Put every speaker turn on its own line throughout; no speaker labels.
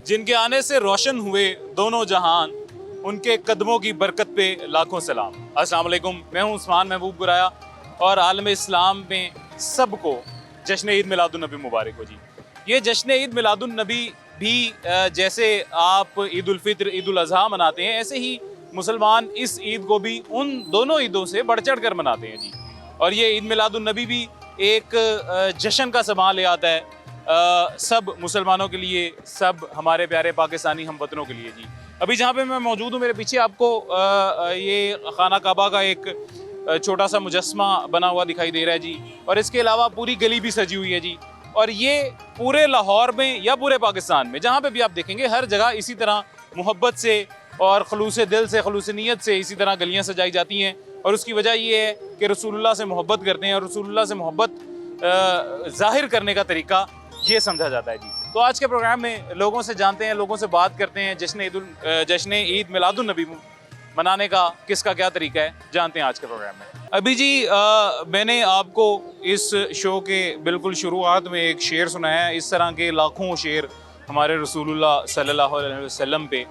जिनके आने से रोशन हुए दोनों जहान, उनके कदमों की बरकत पे लाखों सलाम। अस्सलाम वालेकुम, मैं हूं उस्मान महबूब गुराया और आलम इस्लाम में सबको जश्न ईद मिलादुन्नबी मुबारक हो जी। ये जश्न ईद मिलादुन्नबी भी जैसे आप ईद उल फित्र, ईद उल अज़हा मनाते हैं, ऐसे ही मुसलमान इस ईद को भी उन दोनों ईदों से बढ़ चढ़ कर मनाते हैं जी। और ये ईद मिलादुन्नबी भी एक जश्न का समा ले आता है सब मुसलमानों के लिए, सब हमारे प्यारे पाकिस्तानी हमवतनों के लिए जी। अभी जहाँ पे मैं मौजूद हूँ, मेरे पीछे आपको ये खाना काबा का एक छोटा सा मुजस्मा बना हुआ दिखाई दे रहा है जी। और इसके अलावा पूरी गली भी सजी हुई है जी। और ये पूरे लाहौर में या पूरे पाकिस्तान में जहाँ पे भी आप देखेंगे, हर जगह इसी तरह मोहब्बत से और खलूस दिल से, खलूस नीयत से इसी तरह गलियाँ सजाई जाती हैं। और उसकी वजह ये है कि रसूलुल्लाह से मोहब्बत करते हैं और रसूलुल्लाह से मोहब्बत ज़ाहिर करने का तरीका ये समझा जाता है जी। तो आज के प्रोग्राम में लोगों से जानते हैं, लोगों से बात करते हैं, जश्न ईद मिलादुन्नबी मनाने का किसका क्या तरीका है, जानते हैं आज के प्रोग्राम में। अभी जी मैंने आपको इस शो के बिल्कुल शुरुआत में एक शेर सुनाया है। इस तरह के लाखों शेर हमारे रसूलुल्लाह सल्लल्लाहु अलैहि वसल्लम पे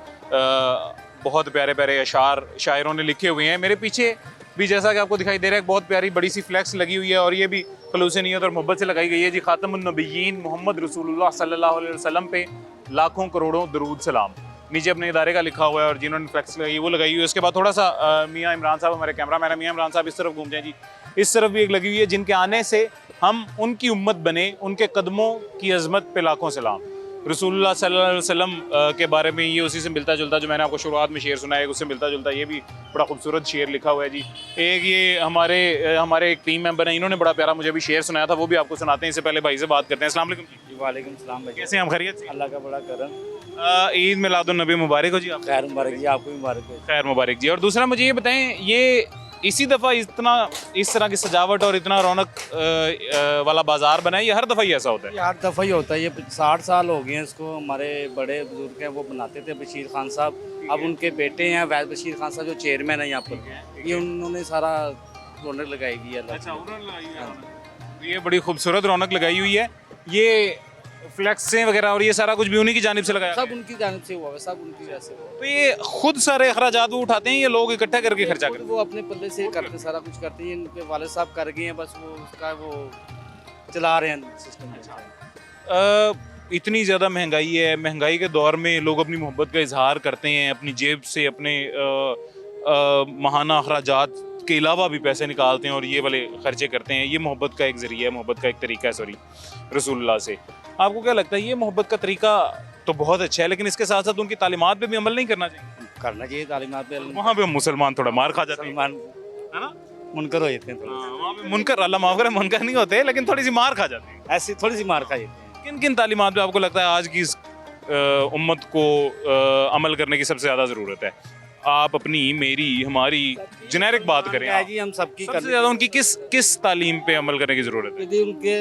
बहुत प्यारे प्यारे अशार शायरों ने लिखे हुए हैं। मेरे पीछे भी जैसा कि आपको दिखाई दे रहा है, एक बहुत प्यारी बड़ी सी फ्लैक्स लगी हुई है और ये भी खलूस नियत और मोहब्बत से लगाई गई है जी। खातमुन नबिय्यीन मोहम्मद रसूलुल्लाह सल्लल्लाहु अलैहि वसल्लम पे लाखों करोड़ों दरूद सलाम। नीचे अपने इदारे का लिखा हुआ है और जिन्होंने फ्लैक्स लगाई वो लगाई हुई है। उसके बाद थोड़ा सा मियाँ इमरान साहब, हमारे कैमरा मैन मियाँ इमरान साहब, इस तरफ घूम जाए जी। इस तरफ भी एक लगी हुई है, जिनके आने से हम उनकी उम्मत बने, उनके कदमों की अजमत पे लाखों सलाम। रसूलुल्लाह सल्लल्लाहु अलैहि वसल्लम के बारे में ये उसी से मिलता जुलता, जो मैंने आपको शुरुआत में शेर सुनाया है, उससे मिलता जुलता ये भी बड़ा खूबसूरत शेर लिखा हुआ है जी। एक ये हमारे एक टीम मेंबर हैं, इन्होंने बड़ा प्यारा मुझे भी शेर सुनाया था, वो भी आपको सुनाते हैं। इससे पहले भाई से बात करते हैं। अस्सलाम वालेकुम जी।
वालेकुम सलाम भाई,
कैसे हैं आप? खैरियत से?
अल्लाह का बड़ा करम।
ईद मिलादुन्नबी मुबारक हो जी। आप
खैर मुबारक जी, आपको भी मुबारक हो।
खैर मुबारक जी। और दूसरा मुझे ये बताएं, ये इसी दफ़ा इतना इस तरह की सजावट और इतना रौनक वाला बाजार बना है, ये हर दफ़ा ही ऐसा होता है?
ये हर दफ़ा ही होता है। ये 60 साल हो गए हैं इसको। हमारे बड़े बुजुर्ग हैं वो बनाते थे, बशीर खान साहब। अब उनके बेटे हैं वैद बशीर खान साहब, जो चेयरमैन है यहाँ पर, ये उन्होंने सारा रौनक लगाई हुई है।
अच्छा, उन्होंने लगाई है। ये बड़ी खूबसूरत रौनक लगाई हुई है। ये फ्लैक्सें वगैरह और ये सारा कुछ भी उन्हीं की जानिब से लगाया?
सब उनकी जानिब से हुआ है, सब उनकी वजह से हुआ है।
तो ये खुद सारे अखराजात वो उठाते हैं, ये लोग इकट्ठा करके खर्चा करते हैं?
वो अपने पल्ले से करते, सारा कुछ करते हैं। इनके वाले साहब कर गए हैं, बस वो उसका वो चला रहे हैं सिस्टम।
इतनी ज़्यादा महंगाई है, महंगाई के दौर में लोग अपनी मोहब्बत का इजहार करते हैं, अपनी जेब से अपने माहाना अखराजात के अलावा भी पैसे निकालते हैं और ये वाले खर्चे करते हैं। ये मोहब्बत का एक ज़रिया है, मोहब्बत का एक तरीका है, सॉरी, रसूलुल्लाह से। आपको क्या लगता है, ये मोहब्बत का तरीका तो बहुत अच्छा है, लेकिन इसके साथ साथ उनकी तालीमात पे भी अमल नहीं करना चाहिए?
करना चाहिए तालीमात पे।
वहाँ पे हम मुसलमान थोड़ा मार खा जाते हैं, है ना?
मुनकर हो जाते हैं थोड़ा।
वहाँ पे मुनकर, अल्लाह माफ़ करे, मुनकर नहीं होते, लेकिन थोड़ी सी मार खा जाते हैं।
ऐसी थोड़ी सी मार खा जाते हैं।
किन किन तालीमात पे आपको लगता है आज की इस उम्मत को अमल करने की सबसे ज़्यादा ज़रूरत है? आप अपनी, मेरी, हमारी जेनेरिक बात करें
जी, हम सबकी
सबसे ज़्यादा उनकी किस तालीम पे अमल करने की ज़रूरत है?
यदि उनके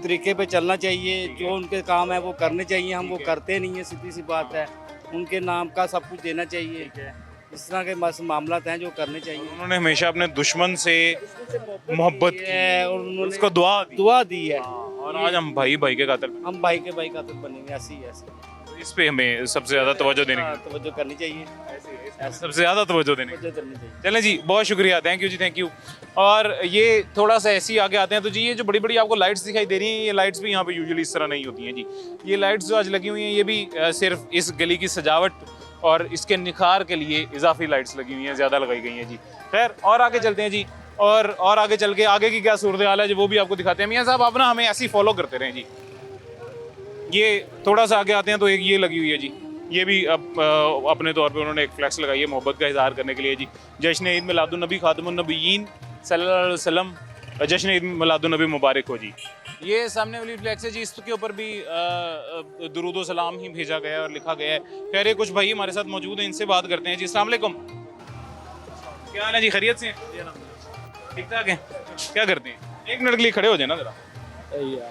तरीके पे चलना चाहिए, जो उनके काम है वो करने चाहिए। हम वो करते नहीं है, सीधी सी बात है। उनके नाम का सब कुछ देना चाहिए। इस तरह के मामला हैं जो करने चाहिए।
उन्होंने हमेशा अपने दुश्मन से मोहब्बत की है और उन्होंने उसको दुआ दी है। और आज हम भाई के कातिल,
हम भाई के कातिल बनेंगे। ऐसी
इस पे हमें सबसे ज़्यादा तवज्जो
करनी चाहिए।
सबसे ज़्यादा तवज्जो देनी
चाहिए।
चलें जी, बहुत शुक्रिया, थैंक यू जी, थैंक यू। और ये थोड़ा सा ऐसे ही आगे आते हैं तो जी, ये जो बड़ी बड़ी आपको लाइट्स दिखाई दे रही हैं, ये लाइट्स भी यहाँ पे यूजुअली इस तरह नहीं होती हैं जी। ये लाइट्स जो आज लगी हुई हैं, ये भी सिर्फ इस गली की सजावट और इसके निखार के लिए इजाफी लाइट्स लगी हुई हैं, ज़्यादा लगाई गई हैं जी। खैर, और आगे चलते हैं जी, और आगे चल के आगे की क्या सूरत हाल है जी, वो भी आपको दिखाते हैं। मियाँ साहब, आप ना हमें ऐसे ही फॉलो करते रहें जी। ये थोड़ा सा आगे आते हैं तो एक ये लगी हुई है जी, ये भी अब अपने तौर पे उन्होंने एक फ्लैक्स लगाई है मोहब्बत का इजहार करने के लिए जी। जश्न ईद मिलादुन्नबी खातमुन नबिय्यीन सल्लल्लाहु अलैहि वसल्लम, जश्न ईद मिलादुन्नबी मुबारक हो जी। ये सामने वाली फ्लैक्स है जी, इसके ऊपर भी दुरूद व सलाम ही भेजा गया है और लिखा गया है। खैर, ये कुछ भाई हमारे साथ मौजूद हैं, इनसे बात करते हैं जी। अस्सलाम वालेकुम, क्या हाल है जी? खैरियत से? ठीक ठाक है। क्या करते हैं? एक मिनट के लिए खड़े हो जाए ना जरा।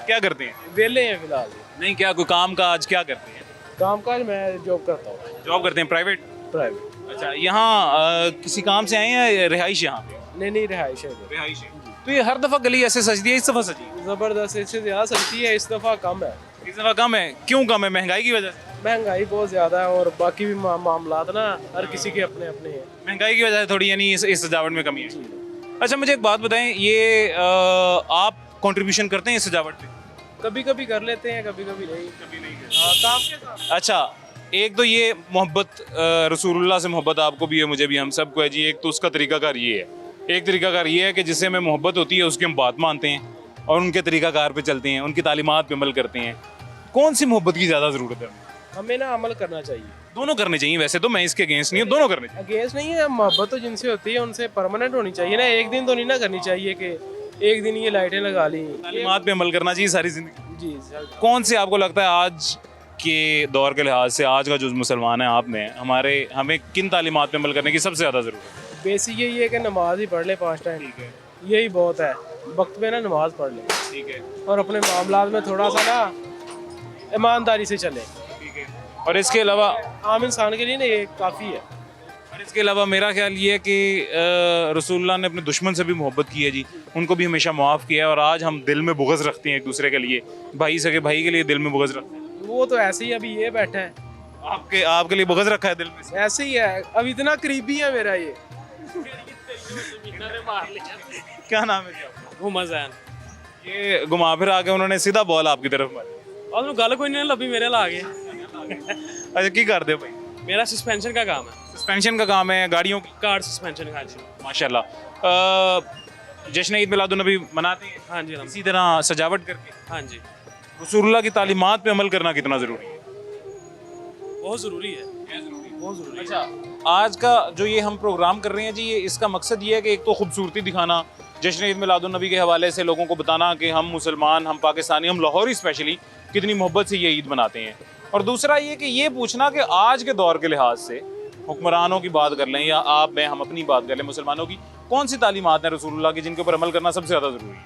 क्या करते हैं?
वेले हैं फिलहाल।
नहीं, क्या कोई काम काज क्या करते हैं?
काम काज मैं जॉब करता हूँ।
जॉब करते हैं? प्राइवेट?
प्राइवेट।
अच्छा, यहाँ किसी काम से आए हैं या रिहाइश यहाँ पे?
नहीं, रिहाइश है।
रिहाइश है। तो ये हर दफ़ा गली ऐसे सजती है, इस दफ़ा सजी?
ज़बरदस्त, इससे ज़्यादा सस्ती है, इस दफ़ा कम है।
इस दफ़ा कम है? क्यों कम है? महंगाई की वजह से?
महंगाई बहुत ज़्यादा है और बाकी भी मामलात ना हर किसी के अपने अपने हैं।
महंगाई की वजह से थोड़ी यानी इस सजावट में कमी है। अच्छा मुझे एक बात बताएं, ये आप कंट्रीब्यूशन करते हैं इस सजावट पे?
कभी कभी कर लेते हैं, कभी कभी नहीं। हाँ, काम के साथ।
अच्छा, एक तो ये मोहब्बत रसूलुल्लाह से मोहब्बत आपको भी है, मुझे भी, हम सबको है जी। एक तो उसका तरीकाकार ये है, एक तरीकाकार ये है कि जिससे हमें मोहब्बत होती है उसकी हम बात मानते हैं और उनके तरीकाकार पे चलते हैं, उनकी तालीमात पे अमल करते हैं। कौन सी मोहब्बत की ज़्यादा ज़रूरत है हमें?
हमें ना अमल करना चाहिए।
दोनों करने चाहिए, वैसे तो मैं इसके अगेंस्ट नहीं हूँ, दोनों करने चाहिए।
अगेंस्ट नहीं है, मोहब्बत तो जिनसे होती है उनसे परमानेंट होनी चाहिए ना, एक दिन तो नहीं ना करनी चाहिए कि एक दिन ये लाइटें लगा ली।
तालीमात पे अमल करना चाहिए सारी ज़िंदगी।
जी सर।
कौन से आपको लगता है आज के दौर के लिहाज से, आज का जो मुसलमान है आप में, हमें किन तालीमात पे अमल करने की सबसे ज़्यादा ज़रूरत है?
बेसिक यही है कि नमाज ही पढ़ ले 5 टाइम।
ठीक है,
यही बहुत है, वक्त पे ना नमाज पढ़ ले
ठीक है,
और अपने मामलात में थोड़ा सा ना ईमानदारी से चले।
ठीक है। और इसके अलावा
आम इंसान के लिए ना ये काफ़ी है।
और इसके अलावा मेरा ख्याल ये है कि रसूलुल्लाह ने अपने दुश्मन से भी मोहब्बत की है जी, उनको भी हमेशा मुआफ़ किया है। और आज हम दिल में बुग़्ज़ रखते हैं एक दूसरे के लिए, भाई सके भाई के लिए दिल में बुग़्ज़ रखते हैं।
वो तो ऐसे ही अभी ये बैठा है,
आपके लिए बुग़्ज़ रखा है दिल में से?
ऐसे ही है, अब इतना करीबी है मेरा ये।
क्या नाम है जी आपका?
घूमा जैन
ये घुमा फिर आके उन्होंने सीधा बॉल आपकी तरफ मारी।
और गल कोई नहीं लभी मेरे ला गए।
अच्छा, की कर दे भाई?
मेरा सस्पेंशन का काम है,
सस्पेंशन का काम है गाड़ियों की?
Car suspension. हाँ जी,
माशाल्लाह। जश्न ईद मिलादुन्नबी मनाते हैं
हाँ जी,
इसी तरह सजावट करके?
हाँ जी,
रसूलुल्लाह की तालीमात पे अमल करना कितना ज़रूरी है?
बहुत ज़रूरी है, बहुत ज़रूरी है।
अच्छा, आज का जो ये हम प्रोग्राम कर रहे हैं जी, ये इसका मकसद ये है कि एक तो खूबसूरती दिखाना, जश्न ईद मिलादुन्नबी के हवाले से लोगों को बताना कि हम मुसलमान, हम पाकिस्तानी, हम लाहौरी स्पेशली कितनी मोहब्बत से ये ईद मनाते हैं। और दूसरा ये कि ये पूछना कि आज के दौर के लिहाज से, हुक्मरानों की बात कर लें या आप मैं हम अपनी बात कर लें, मुसलमानों की कौन सी तालीमात हैं रसूलुल्लाह की जिनके ऊपर अमल करना सबसे ज़्यादा ज़रूरी है?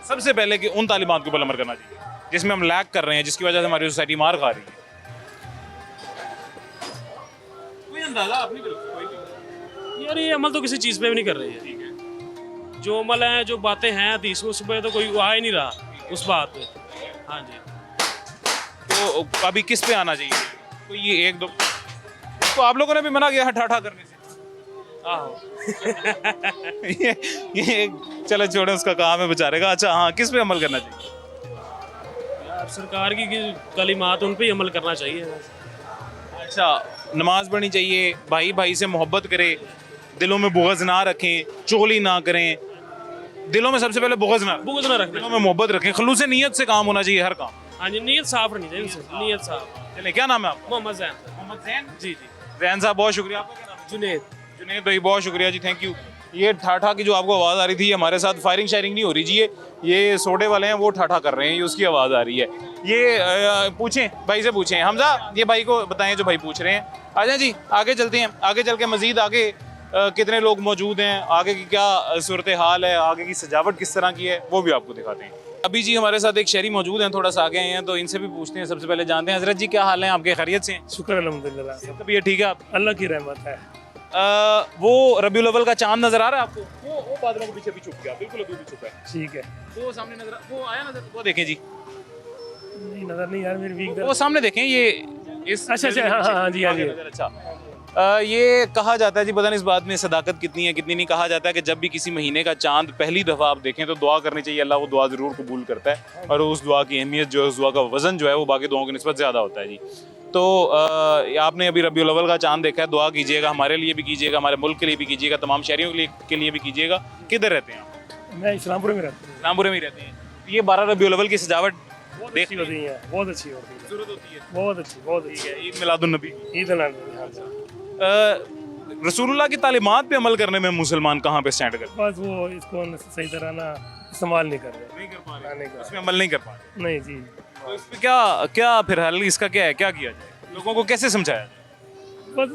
सबसे पहले कि उन तालीमात के ऊपर अमल करना चाहिए जिसमें हम लैक कर रहे हैं, जिसकी वजह से हमारी सोसाइटी मार खा रही है। कोई अंदाजा अपनी तरफ से? कोई
यार ये अमल तो किसी चीज़ पे भी नहीं कर रही है।
ठीक है।
जो अमल है, जो बातें हैं हदीस में, उस पर तो कोई आ ही नहीं रहा उस बात पे। हाँ जी,
तो अभी किस पे आना चाहिए? कोई ये एक दो तो आप लोगों ने भी मना किया हठाठा करने से।
आहो
ये चलो छोड़े, उसका काम है बेचारे का। अच्छा हाँ, किस पे अमल करना चाहिए?
यार सरकार की कलिमात उन पे ही अमल करना चाहिए।
अच्छा, नमाज पढ़नी चाहिए, भाई भाई से मोहब्बत करें, दिलों में बुग़्ज़ ना रखें, चुगली ना करें, दिलों में सबसे पहले बुग़्ज़ ना,
बुग़्ज़ ना रखना।
दिलों में मोहब्बत रखें, खलूस नीयत से काम होना चाहिए हर काम।
हाँ जी, नीयत साफ रहनी चाहिए उनसे, नीयत साफ।
चलिए, क्या नाम है आपका?
मोहम्मद जैन।
मोहम्मद जैन
जी जी,
जैन साहब, बहुत शुक्रिया। आपका क्या नाम है?
जुनेद।
जुनेद भाई, बहुत शुक्रिया जी, थैंक यू। ये ठाठा की जो आपको आवाज़ आ रही थी, हमारे साथ फायरिंग शायरिंग नहीं हो रही जी, ये सोडे वाले हैं, वो ठाठा कर रहे हैं, ये उसकी आवाज़ आ रही है। ये पूछें भाई से, पूछें हमजा, ये भाई को बताएं जो भाई पूछ रहे हैं। आ जाए जी, आगे चलते हैं, आगे चल के मज़ीद आगे कितने लोग मौजूद हैं, आगे की क्या सूरत हाल है, आगे की सजावट किस तरह की है, वो भी आपको दिखाते हैं। अभी जी हमारे साथ एक शहरी मौजूद हैं, थोड़ा सा आगे आए हैं, तो इनसे भी पूछते हैं। सबसे पहले जानते हैं, हजरत जी क्या हाल है आपके, खैरियत से हैं?
शुक्र अल्हम्दुलिल्लाह,
तबीयत ठीक है आप?
अल्लाह की रहमत है।
वो रबीउल अव्वल का चांद नजर आ रहा है आपको? वो बादलों के पीछे भी छुप गया, बिल्कुल अभी भी छुपा है।
ठीक है,
वो सामने नजर, वो आया नजर, वो देखें जी,
नहीं नजर नहीं यार, मेरी वीक
वो सामने देखें, ये इस
अच्छा, हाँ जी, हाँ जी।
अच्छा, ये कहा जाता है जी, पता नहीं इस बात में सदाकत कितनी है कितनी नहीं, कहा जाता है कि जब भी किसी महीने का चांद पहली दफ़ा आप देखें तो दुआ करनी चाहिए, अल्लाह वो दुआ ज़रूर कबूल करता है, और उस दुआ की अहमियत जो है, उस दुआ का वज़न जो है, वो बाकी दुआओं की निस्बत ज़्यादा होता है जी। तो आपने अभी रबीउल अव्वल का चांद देखा है, दुआ कीजिएगा, हमारे लिए भी कीजिएगा, हमारे मुल्क के लिए भी कीजिएगा, तमाम शहरियों के लिए भी कीजिएगा। किधर रहते हैं आप?
मैं इस्लामपुर में रहता हूँ।
इस्लामपुर में ही रहते हैं। ये 12 रबीउल अव्वल की सजावट
अच्छी होती है, बहुत अच्छी होती है,
खूबसूरत होती है।
बहुत अच्छी, बहुत अच्छी।
ईद मिलादुन्नबी,
ईद
रसूलुल्लाह की तालीमात पे अमल करने में मुसलमान कहाँ पे स्टैंड करते
बस वो इसको सही तरह ना इस्तेमाल नहीं कर रहे।
नहीं कर पा
हाँ, नहीं कर
उसमें अमल नहीं कर पा रहे।
नहीं जी,
तो इस पे क्या क्या फिर हल इसका क्या है, क्या किया जाए, लोगों को कैसे समझाया जाए?
बस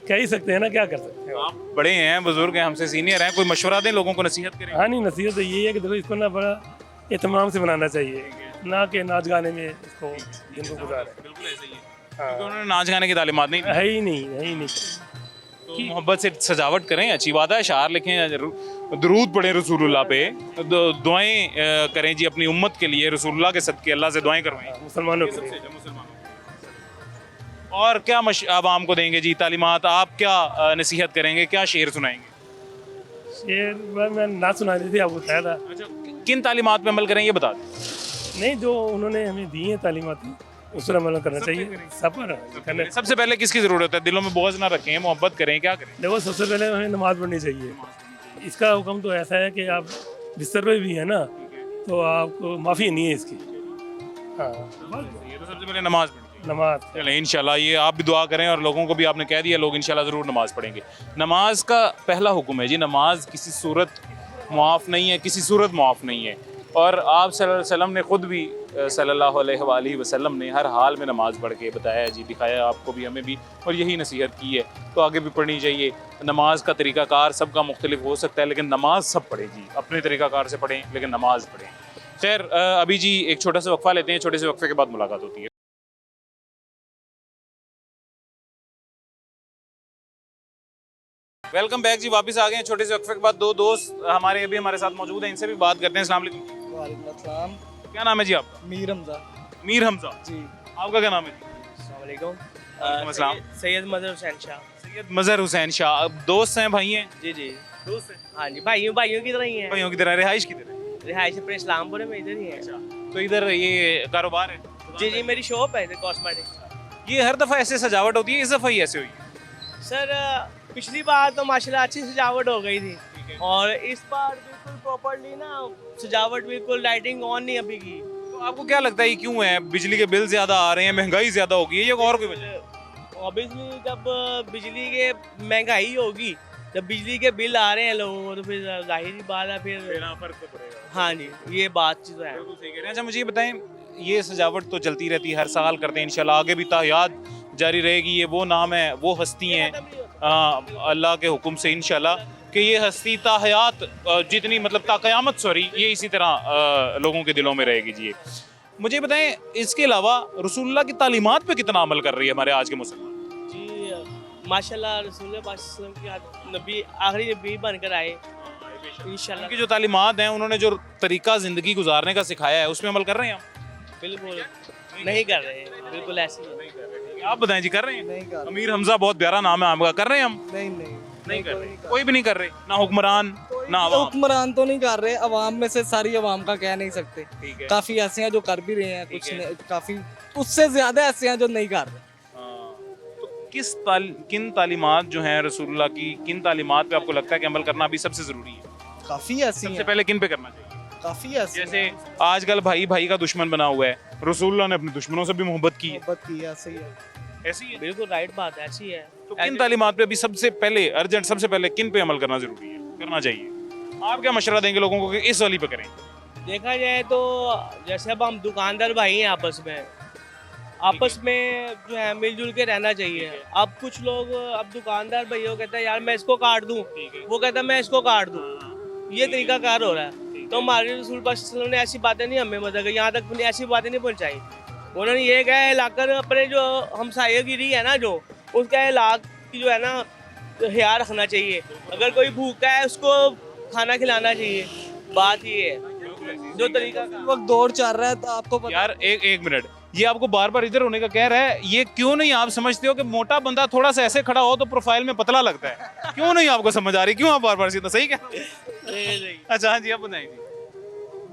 कह ही सकते हैं ना, क्या कर सकते हैं।
आप बड़े हैं, बुजुर्ग हैं, हमसे सीनियर हैं, कोई मशवरा दें, लोगों को नसीहत करें।
हाँ नहीं, नसीहत तो यही है कि देखो इसको ना बड़ा एहतमाम से बनाना चाहिए, ना कि नाच गाने में इसको जिनको गुजारे।
बिल्कुल ऐसे ही है,
हाँ,
क्योंकि उन्होंने नाच गाने की तालीमात नहीं दी।
है ही नहीं, है ही नहीं।
तो मोहब्बत से सजावट करें, अच्छी बात है, अशार लिखें, दरूद पढ़ें रसूलुल्लाह पे, दुआएं करें जी अपनी उम्मत के लिए, रसूलुल्लाह के सदके अल्लाह से दुआएं करवाएं
मुसलमानों के लिए।
मुसलमानों। और क्या आवाम को देंगे जी तालीमात? आप क्या नसीहत करेंगे, क्या शेर सुनाएंगे?
शेर मैं ना सुना दी थी, आपको बताया था।
अच्छा, किन तालीमात पे अमल करें ये बता दें।
नहीं, जो उन्होंने हमें दी है तालीमात उस पर अमल करना चाहिए, सब पर करना।
सबसे पहले किसकी ज़रूरत है? दिलों में बोझ ना रखें, मोहब्बत करें, क्या करें?
देखो, सबसे पहले हमें नमाज पढ़नी चाहिए। इसका हुक्म तो ऐसा है कि आप बिस्तर पे भी है ना, तो आपको माफ़ी नहीं है इसकी। हाँ,
ये तो सबसे पहले नमाज पढ़नी चाहिए।
नमाज।
चलें इंशाल्लाह, ये आप भी दुआ करें और लोगों को भी आपने कह दिया, लोग इंशाल्लाह ज़रूर नमाज पढ़ेंगे। नमाज का पहला हुक्म है जी, नमाज किसी सूरत मुआफ़ नहीं है, किसी सूरत मुआफ़ नहीं है। और आप सल्लल्लाहु अलैहि वसल्लम ने ख़ुद भी सल्लल्लाहु अलैहि वसल्लम ने हर हाल में नमाज़ पढ़ के बताया जी, दिखाया आपको भी, हमें भी, और यही नसीहत की है, तो आगे भी पढ़नी चाहिए। नमाज का तरीक़ाकार सबका मुख्तलिफ हो सकता है, लेकिन नमाज सब पढ़ें जी, अपने तरीक़ाकार से पढ़ें, लेकिन नमाज पढ़ें। खैर, अभी जी एक छोटा सा वक्फ़ा लेते हैं, छोटे से वक्फ़े के बाद मुलाकात होती है। वेलकम बैक जी, वापस आ गए हैं छोटे से वक्फे के बाद। दो दोस्त हमारे अभी हमारे साथ मौजूद हैं, इनसे भी बात करते हैं। अस्सलाम वालेकुम।
वालेकुम अस्सलाम।
क्या नाम है जी आपका?
मीर हमजा।
मीर हमजा
जी।
आपका क्या नाम है?
वालेकुम
अस्सलाम।
सैयद मजहर हुसैन शाह।
सैयद मजहर हुसैन शाह। अब दोस्त हैं, भाई हैं?
जी जी
दोस्त हैं,
हाँ जी, भाइयों की तरह ही है।
भाइयों की तरह। रिहाइश किधर है?
रिहाइश अपने इस्लामपुर में इधर ही है।
तो इधर ये कारोबार है?
जी जी, मेरी शॉप है इधर कॉस्मेटिक।
ये हर दफ़ा ऐसे सजावट होती है, इस दफ़ा ही ऐसे हुई है?
सर पिछली बार तो माशाल्लाह अच्छी सजावट हो गई थी, और इस बार बिल्कुल प्रॉपर्ली ना सजावट, बिल्कुल लाइटिंग ऑन नहीं अभी की।
तो आपको क्या लगता है ये क्यों है? बिजली के बिल ज़्यादा आ रहे हैं, महंगाई ज़्यादा हो गई है, या और कोई वजह?
ऑब्वियसली जब बिजली के महंगाई होगी, जब बिजली के बिल आ रहे हैं लोगों को, तो फिर जाहिर ही बात है, फिर
फर्क तो पड़ेगा।
हाँ जी, ये बात चीज़ है।
बिल्कुल सही कह रहे हैं। अच्छा, मुझे ये बताएं, ये सजावट तो चलती रहती है, हर साल करते हैं, इंशाल्लाह आगे भी ताहयात जारी रहेगी। ये वो नाम है, वो हस्ती हैं अल्लाह के हुक्म से इंशाल्लाह, कि ये हस्ती ताहयात जितनी, मतलब ताक़यामत, सॉरी, ये इसी तरह लोगों के दिलों में रहेगी जी। मुझे बताएं, इसके अलावा रसूलुल्लाह की तालीमात पे कितना अमल कर रही है हमारे आज के मुसलमान?
जी माशाल्लाह, रसूल पाक सल्लल्लाहु अलैहि वसल्लम के नबी आखिरी नबी बनकर आए इंशाल्लाह।
उनकी जो तालीमात हैं, उन्होंने जो तरीका ज़िंदगी गुजारने का सिखाया है, उसमें अमल कर रहे हैं हम?
बिल्कुल नहीं कर रहे हैं, बिल्कुल ऐसे ही है।
आप बताएं जी, कर रहे हैं?
नहीं कर
अमीर हमजा बहुत प्यारा नाम है आपका, कर रहे हैं हम?
नहीं
नहीं कर रहे, कोई भी नहीं कर रहे, ना हुक्मरान ना अवाम।
हुक्मरान तो नहीं कर रहे, अवाम में से सारी अवाम का कह नहीं सकते।
ठीक है।
काफी ऐसे हैं जो कर भी रहे हैं,
ठीक
कुछ
है।
काफी उससे ज्यादा ऐसे हैं जो नहीं कर रहे।
तो किन तालीमात जो हैं रसूलुल्लाह की, किन तालीमात पे आपको लगता है कि अमल करना अभी सबसे ज़रूरी है?
काफी ऐसी
सबसे
हैं,
पहले किन पे करना चाहिए?
काफी ऐसी
जैसे
हैं।
आजकल भाई भाई का दुश्मन बना हुआ है, रसूलुल्लाह ने अपने दुश्मनों से भी मोहब्बत की है,
मोहब्बत की है, ऐसे ही है।
ऐसी है।
बिल्कुल राइट बात है, ऐसी है।
तो किन तालीमात पे अभी सबसे पहले अर्जेंट, सबसे पहले किन पे अमल करना ज़रूरी है, करना चाहिए? आप क्या मशवरा देंगे लोगों को कि इस वाली पे करें?
देखा जाए तो जैसे अब हम दुकानदार भाई हैं, आपस में जो है मिलजुल के रहना चाहिए। अब कुछ लोग, अब दुकानदार भैया कहता है यार मैं इसको काट दूं, वो कहता है मैं इसको काट दूं, ये तरीका कार हो रहा है। तो हमारे रसूल पाक सल्लल्लाहु अलैहि वसल्लम ने ऐसी बातें नहीं हमें, मतलब यहाँ तक ऐसी बातें नहीं पहुँचाई। उन्होंने ये कहा लाकर अपने जो हमसायागिरी है ना, जो उसका इलाक की जो है ना ख्याल रखना चाहिए। अगर कोई भूखा है उसको खाना खिलाना चाहिए, बात ये है। जो तरीका
इस वक्त दौर चल रहा है, तो आपको पता
यार एक मिनट, ये आपको बार बार इधर होने का कह रहा है, ये क्यों नहीं आप समझते हो कि मोटा बंदा थोड़ा सा ऐसे खड़ा हो तो प्रोफाइल में पतला लगता है? क्यों नहीं आपको समझ आ रही? क्यों आप बार बार सीधा सही कह? अच्छा हाँ जी, आप बताएं जी।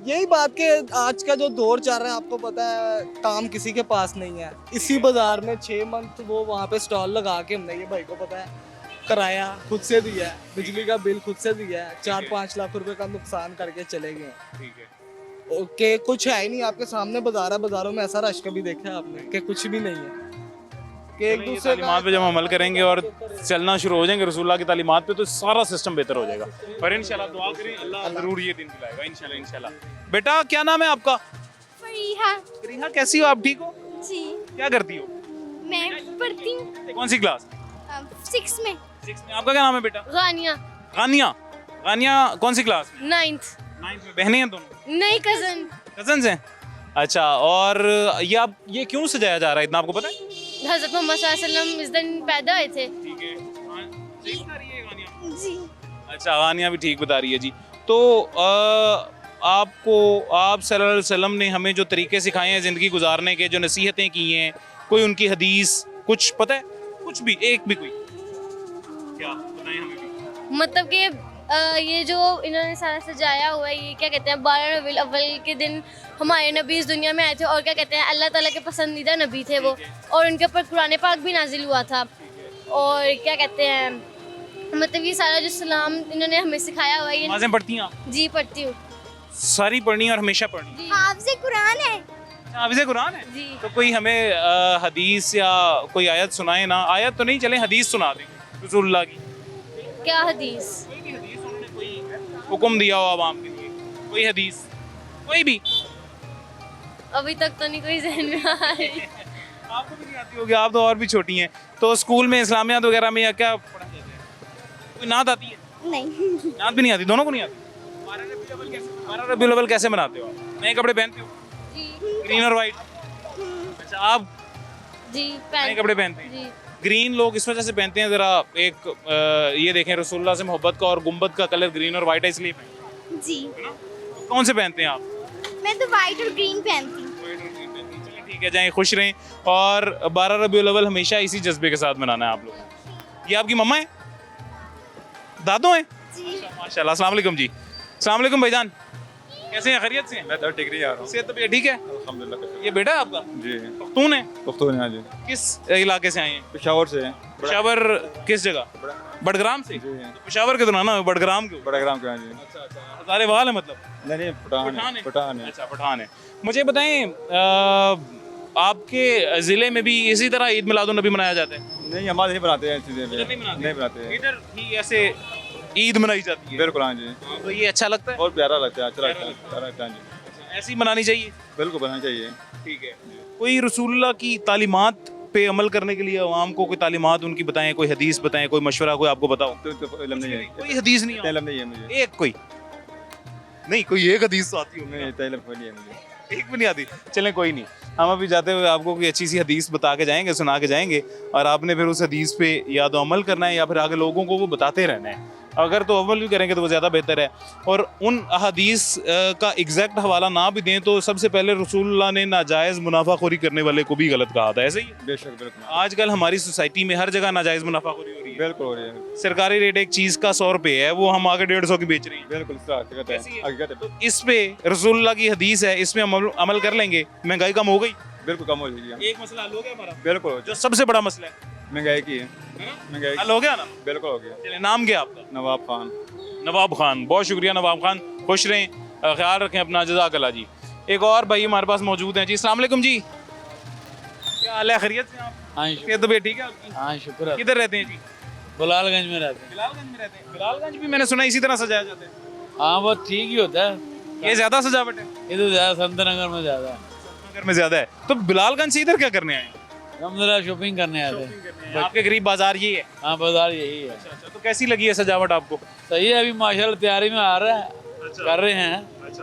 यही बात कि आज का जो दौर चल रहा है, आपको पता है काम किसी के पास नहीं है। इसी बाजार में 6 मंथ वो वहाँ पे स्टॉल लगा के हमने, ये भाई को पता है, किराया खुद से दिया है, बिजली का बिल खुद से दिया है, 4-5 लाख रुपए का नुकसान करके चले गए।
ठीक है।
ओके, कुछ है ही नहीं आपके सामने बाजार है, बाजारों में ऐसा रश कभी देखा है आपने कि कुछ भी नहीं है कि एक दूसरे
तालीमात पे जब हम अमल करेंगे और चलना शुरू हो जाएंगे रसूलुल्लाह की तालीमात पे, तो सारा सिस्टम बेहतर हो जाएगा। और इंशाल्लाह दुआ करें, अल्लाह जरूर ये दिन दिलाएगा इंशाल्लाह। इंशाल्लाह। बेटा क्या नाम है आपका?
फरीहा।
फरीहा, कैसी हो आप? ठीक हो?
जी,
क्या करती हो?
मैं पढ़ती हूँ
कौन सी क्लास?
6 में।
6 में। आपका क्या नाम है बेटा?
गानिया।
गानिया। गानिया कौन सी क्लास में?
9th।
9th में। बहनें हैं दोनों?
नहीं, कजन।
कजन्स हैं। अच्छा, और ये आप ये क्यों सजाया जा रहा है इतना, आपको पता है?
हज़रत मोहम्मद सल्लल्लाहु अलैहि वसल्लम इस दिन पैदा हुए थे।
ठीक है। हाँ, सही बता रही है गानिया।
जी।
अच्छा, गानिया भी ठीक बता रही है जी। तो आपको, आप सल्लल्लाहु अलैहि वसल्लम ने हमें जो तरीके सिखाए हैं ज़िंदगी गुजारने के, जो नसीहतें की हैं, कोई उनकी हदीस कुछ पता है, कुछ भी, एक भी कोई, क्या बताएं हमें भी।
मतलब कि ये जो इन्होंने सारा सजाया हुआ है, ये क्या कहते हैं 12 रबीउल अव्वल के दिन हमारे नबी इस दुनिया में आए थे, और क्या कहते हैं अल्लाह ताला के पसंदीदा नबी थे वो, और उनके ऊपर कुरान पाक भी नाजिल हुआ था। और क्या कहते हैं मतलब ये सारा जो सलाम इन्होंने हमें सिखाया हुआ है, ये
नमाज़ें पढ़ती हैं आप?
जी पढ़ती हूँ
सारी पढ़नी है और हमेशा पढ़नी है?
हाफ़िज़ कुरान है
हाफ़िज़ कुरान है?
जी।
तो कोई हमें हदीस या कोई आयत सुनाए ना, आयत तो नहीं चले, हदीस सुना दें रसूलुल्लाह की,
क्या हदीस?
कोई भी हदीस उन्होंने कोई हुक्म दिया हो आवाम के लिए, कोई हदीस कोई भी।
अभी तक तो नहीं कोई जहन में आ रही।
आपको भी नहीं आती होगी, आप तो और भी छोटी हैं। तो स्कूल में इस्लामियात वगैरह में या क्या पढ़ा जाता है? कोई नात आती है?
नहीं।
नात भी नहीं आती, दोनों को नहीं आती। 12 रबीउल अव्वल कैसे मनाते हो आप? नए कपड़े पहनते हो?
जी
ग्रीन और वाइट? अच्छा, आप
जी
नए कपड़े पहनते हैं?
जी
ग्रीन लोग इस वजह से पहनते हैं, जरा एक ये देखें रसूलुल्लाह से मोहब्बत का, और गुंबद का कलर ग्रीन और वाइट है इसलिए पहनते
जी।
हैं ना? तो कौन से पहनते हैं आप?
मैं तो वाइट और ग्रीन पहनती हूँ।
चलिए ठीक है, जाएं खुश रहें। और 12 रबीउल अव्वल हमेशा इसी जज्बे के साथ मनाना है आप लोग। ये आपकी मम्मा है, दादो हैं?
जी।
माशाल्लाह। अस्सलाम वालेकुम जी। अस्सलाम वालेकुम भाईजान, कैसे हैं, खैरियत से हैं?
मैं तो डिग्री आ रहा हूँ
सेहत तबीयत ठीक है?
अल्हम्दुलिल्लाह।
ये बेटा है आपका?
जी
पख्तून है?
पुख्तून है जी,
किस इलाके से आए हैं?
पेशावर से हैं।
पेशावर किस जगह? बड़ग्राम से?
जी
तो पेशावर के तो ना बड़ग्राम के?
बड़ा ग्राम के हैं जी।
हज़ारे वाल है मतलब?
नहीं पठान
पठान है?
है, पठान है।
अच्छा, पठान है। मुझे बताएं आपके ज़िले में भी इसी तरह ईद मिलादुन नबी मनाया जाता है?
नहीं हमारे नहीं बनाते हैं चीज़ें,
नहीं बनाते?
नहीं बनाते हैं।
इधर ही ऐसे ईद मनाई जाती है?
बिल्कुल हाँ जी,
तो ये अच्छा लगता है?
बहुत प्यारा लगता है, अच्छा लगता है, प्यारा लगता है जी।
ऐसी मनानी चाहिए?
बिल्कुल बनाना चाहिए।
ठीक है। कोई रसूलुल्लाह की तालीमात पे अमल करने के लिए आवाम को कोई तालीमात उनकी बताएं, कोई हदीस बताएं, कोई मशवरा कोई आपको बताओ?
तो इल्म नहीं है,
कोई हदीस नहीं
इल्म नहीं है मुझे।
एक कोई नहीं, कोई एक हदीस तो आती होगी?
नहीं इल्म नहीं है मुझे।
एक भी नहीं आती। चलें कोई नहीं, हम अभी जाते हुए आपको कोई अच्छी सी हदीस बता के जाएंगे, सुना के जाएंगे, और आपने फिर उस हदीस पे या तो अमल करना है या फिर आगे लोगों को वो बताते रहना है। अगर तो अमल भी करेंगे तो वो ज़्यादा बेहतर है। और उन हदीस का एग्जैक्ट हवाला ना भी दें तो सबसे पहले रसूलुल्लाह ने नाजायज़ मुनाफाखोरी करने वाले को भी गलत कहा था, ऐसे ही?
बेशक बिल्कुल
आजकल हमारी सोसाइटी में हर जगह नाजायज़ मुनाफाखोरी हो रही है।
बिल्कुल हो रही है,
सरकारी रेट एक चीज़ का 100 रुपये है, वो हम आगे 150 की बेच रही हैं।
बिल्कुल इसका हकीकत है,
कैसी है?
हकीकत है।
तो इस पे रसूलुल्लाह की हदीस है, इसमें अमल कर लेंगे, महंगाई कम हो गई,
बिल्कुल कम हो जाएगी।
एक मसला हल हो गया हमारा,
बिल्कुल
जो सबसे बड़ा मसला है,
महंगाई की है, महंगाई
हल हो गया ना?
बिल्कुल हो गया।
चलिए, नाम क्या आपका?
नवाब खान।
नवाब खान, बहुत शुक्रिया नवाब खान, खुश रहें, ख्याल रखें अपना, जज़ाकल्लाह जी। एक और भाई हमारे पास मौजूद हैं जी। अस्सलाम वालेकुम जी, क्या हाल है, खैरियत से आप?
हाँ
सेहत तबीयत ठीक है आपकी?
हाँ शुक्र है।
किधर रहते हैं जी?
बिलालगंज में रहते हैं।
बिलालगंज में रहते हैं? बिलालगंज भी मैंने सुना इसी तरह सजाया जाता है?
हाँ वो ठीक ही होता है,
ये ज्यादा सजावट है?
ये तो ज़्यादा संतनगर में ज़्यादा है।
नगर में ज्यादा है। तो बिलालगंज से इधर क्या करने आए?
हम जरा शॉपिंग करने आए थे।
आपके करीब बाजार ये है?
हाँ बाजार यही है।
अच्छा, तो कैसी लगी है सजावट आपको?
सही है, अभी माशाल्लाह तैयारी में आ रहा है, कर रहे हैं।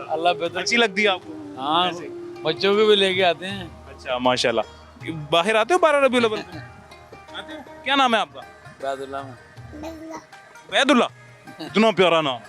अल्लाह बेहतर।
अच्छी लगती है आपको?
हाँ बच्चों को भी लेके आते हैं।
अच्छा माशाल्लाह। बाहर आते हो 12 रबीउल अव्वल में? आते हो? क्या नाम है आपका?
बैदुल्ला में।
बैदुल्ला, इतना प्यारा नाम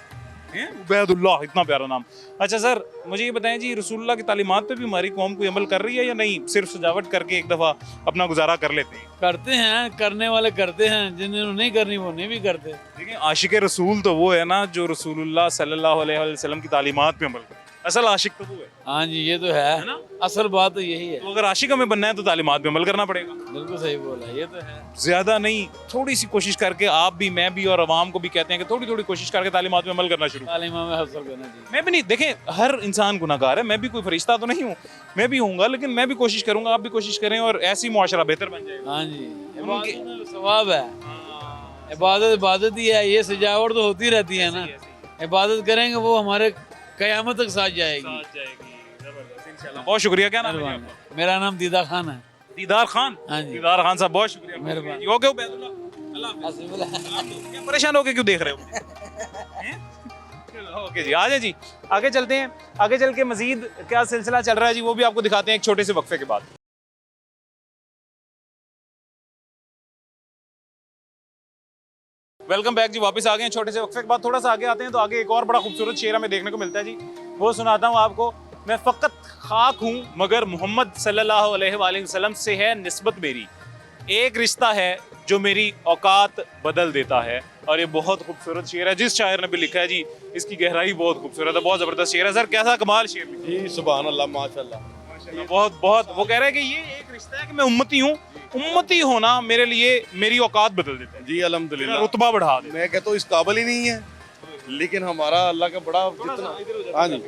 है, बैदुल्लाह, इतना प्यारा नाम। अच्छा सर, मुझे ये बताएं जी, रसूलुल्लाह की तालीमात पे भी हमारी कौम कोई अमल कर रही है या नहीं, सिर्फ सजावट करके एक दफ़ा अपना गुजारा कर लेते हैं?
करते हैं, करने वाले करते हैं, जिन्हें नहीं करनी वो नहीं भी करते।
देखिए, आशिक रसूल तो वो है ना जो रसूलुल्लाह सल्लल्लाहु अलैहि वसल्लम की तालीमात पे अमल करे। असल आशिक तो वो है।
हाँ जी ये तो है
ना?
असल बात तो यही है।
तो अगर आशिक हमें बनना है तो तालीमात पे अमल करना पड़ेगा।
बिल्कुल सही बोला, ये तो है।
ज्यादा नहीं, थोड़ी सी कोशिश करके आप भी, मैं भी और अवाम को भी कहते हैं कि थोड़ी थोड़ी कोशिश करके तालीमात पे अमल करना शुरू।
तालीमा में हासिल करना चाहिए।
मैं भी नहीं, देखें हर इंसान गुनाहगार है, मैं भी कोई फरिश्ता तो नहीं हूँ, मैं भी हूँगा, लेकिन मैं भी कोशिश करूँगा, आप भी कोशिश करें और ऐसी मुआशरा बेहतर बन जाएगा।
हाँ जी, इबादत में सवाब है। इबादत इबादत ही है, ये सजावट तो होती रहती है ना। इबादत करेंगे वो हमारे कयामत तक साथ जाएगी।
बहुत शुक्रिया। क्या नाम है जी आपका?
मेरा नाम दीदा खान है।
दीदार खान।
हाँ जी।
दीदार खान साहब, बहुत शुक्रिया।
मेहरबानी।
हो गए बैदुल्लाह? अल्लाह हाफ़िज़। क्या परेशान होके क्यों देख रहे हो? हैं? चलो, ओके जी, आ जाए जी, आगे चलते हैं। आगे चल के मजीद क्या सिलसिला चल रहा है जी, वो भी आपको दिखाते हैं एक छोटे से वक्फे के बाद। वेलकम बैक जी, वापस आ गए हैं छोटे से वक्फे के बाद। थोड़ा सा आगे आते हैं तो आगे एक और बड़ा खूबसूरत शेर हमें देखने को मिलता है जी, वो सुनाता हूँ आपको। मैं फ़कत खाक हूँ मगर मोहम्मद सल्लल्लाहु अलैहि वसल्लम से है निस्बत मेरी। एक रिश्ता है जो मेरी औकात बदल देता है। और ये बहुत खूबसूरत शेर है, जिस शायर ने भी लिखा है जी, इसकी गहराई बहुत खूबसूरत है, बहुत ज़बरदस्त शेर है। सर कैसा कमाल शेर लिखा
जी सुभान अल्लाह माशाल्लाह।
है। बहुत बहुत वो कह रहे हैं कि ये एक रिश्ता है कि मैं उम्मती हूँ, उम्मती होना मेरे लिए मेरी औकात बदल देता है,
जी
मेरा
अल्हम्दुलिल्लाह।
रुतबा बढ़ा देता
मैं कहता हूँ इस काबिल ही नहीं है, लेकिन हमारा अल्लाह का बड़ा जितना, हाँ जी,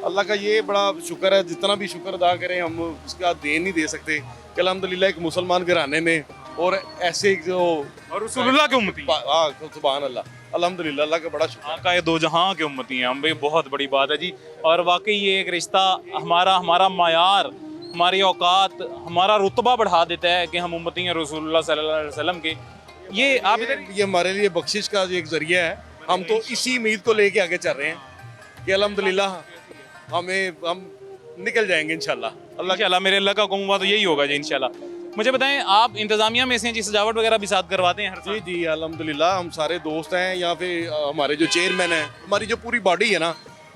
अल्लाह का ये बड़ा शुक्र है, जितना भी शुक्र अदा करें हम उसका दे नहीं दे सकते कि अल्हम्दुलिल्लाह एक मुसलमान घराने में और ऐसे एक जो
है। और रसूलुल्लाह की उम्मती हैं।
हाँ सुभान अल्लाह, अल्हम्दुलिल्लाह, अल्लाह का बड़ा शुक्र।
आका ये दो जहां के उम्मती हैं हम भाई, बहुत बड़ी बात है जी। और वाकई ये एक रिश्ता हमारा मायार, हमारी औकात, हमारा रुतबा बढ़ा देता है कि हम उम्मती हैं रसूलुल्लाह सल्लल्लाहु अलैहि वसल्लम के। ये आप इधर
ये हमारे लिए बख्शिश का एक जरिया है, हम तो इसी उम्मीद को लेके आगे चल रहे हैं कि अल्हम्दुलिल्लाह हम निकल जाएंगे इंशाल्लाह।
इंशाल्लाह, मेरे अल्लाह का हुक्म हुआ तो यही होगा जी इंशाल्लाह। मुझे बताएं, आप इंतजामिया में से हैं जी, सजावट वगैरह भी साथ करवाते हैं हर साल?
जी जी अल्हम्दुलिल्लाह, हम सारे दोस्त हैं यहाँ पे। हमारे जो चेयरमैन हैं, हमारी जो पूरी बॉडी है ना,